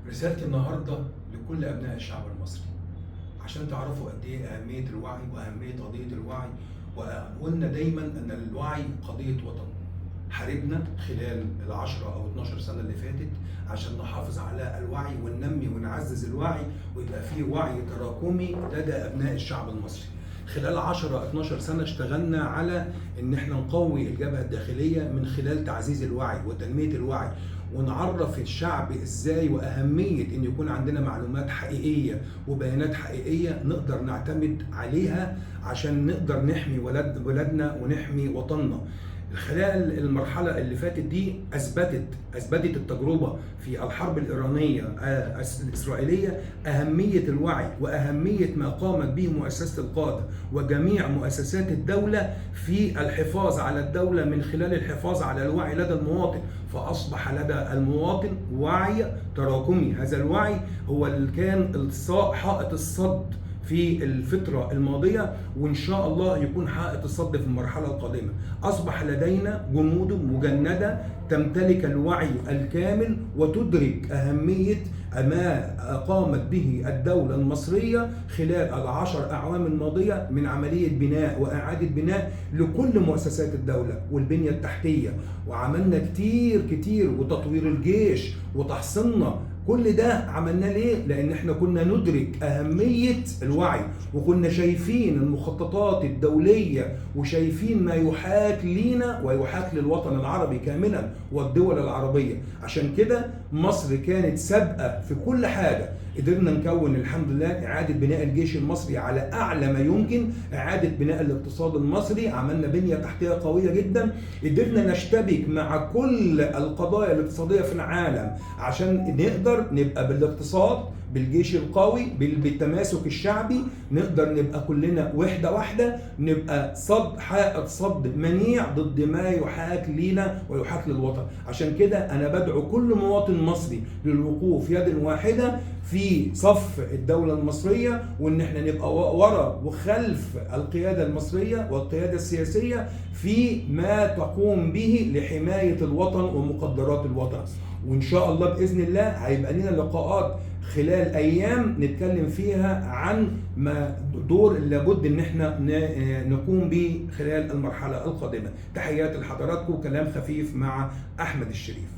رسالتي النهارده لكل ابناء الشعب المصري عشان تعرفوا قد ايه اهميه الوعي واهميه قضيه الوعي. وقلنا دايما ان الوعي قضيه وطن. حاربنا خلال العشرة او 12 سنه اللي فاتت عشان نحافظ على الوعي وننمي ونعزز الوعي ويبقى فيه وعي تراكمي لدى ابناء الشعب المصري. خلال 10 12 سنه اشتغلنا على ان احنا نقوي الجبهه الداخليه من خلال تعزيز الوعي وتنميه الوعي، ونعرف الشعب ازاي واهميه ان يكون عندنا معلومات حقيقيه وبيانات حقيقيه نقدر نعتمد عليها عشان نقدر نحمي ولادنا ونحمي وطننا. خلال المرحلة اللي فاتت دي أثبتت التجربة في الحرب الإيرانية الإسرائيلية أهمية الوعي وأهمية ما قامت به مؤسسة القادة وجميع مؤسسات الدولة في الحفاظ على الدولة من خلال الحفاظ على الوعي لدى المواطن. فأصبح لدى المواطن وعي تراكمي، هذا الوعي هو اللي كان حائط الصد في الفترة الماضية، وإن شاء الله يكون حائط الصد في المرحلة القادمة. أصبح لدينا جنود مجندة تمتلك الوعي الكامل وتدرك أهمية ما قامت به الدولة المصرية خلال العشر أعوام الماضية من عملية بناء وإعادة بناء لكل مؤسسات الدولة والبنية التحتية. وعملنا كتير وتطوير الجيش وتحصيننا. كل ده عملناه ليه؟ لأن احنا كنا ندرك أهمية الوعي وكنا شايفين المخططات الدولية وشايفين ما يحاك لينا ويحاك للوطن العربي كاملا والدول العربية. عشان كده مصر كانت سابقة في كل حاجة. قدرنا نكون الحمد لله إعادة بناء الجيش المصري على أعلى ما يمكن، إعادة بناء الاقتصاد المصري، عملنا بنية تحتية قوية جدا. قدرنا نشتبك مع كل القضايا الاقتصادية في العالم عشان نقدر نبقى بالاقتصاد بالجيش القوي بالتماسك الشعبي نقدر نبقى كلنا وحدة واحدة، نبقى حائط صد منيع ضد ما يحاك لينا ويحاك للوطن. عشان كده أنا بدعو كل مواطن مصري للوقوف يد واحدة في صف الدولة المصرية، وإن احنا نبقى ورا وخلف القيادة المصرية والقيادة السياسية في ما تقوم به لحماية الوطن ومقدرات الوطن. وإن شاء الله بإذن الله هيبقى لنا لقاءات خلال أيام نتكلم فيها عن ما دور اللي لابد إن احنا نقوم به خلال المرحلة القادمة. تحياتي لحضراتكم، كلام خفيف مع أحمد الشريف.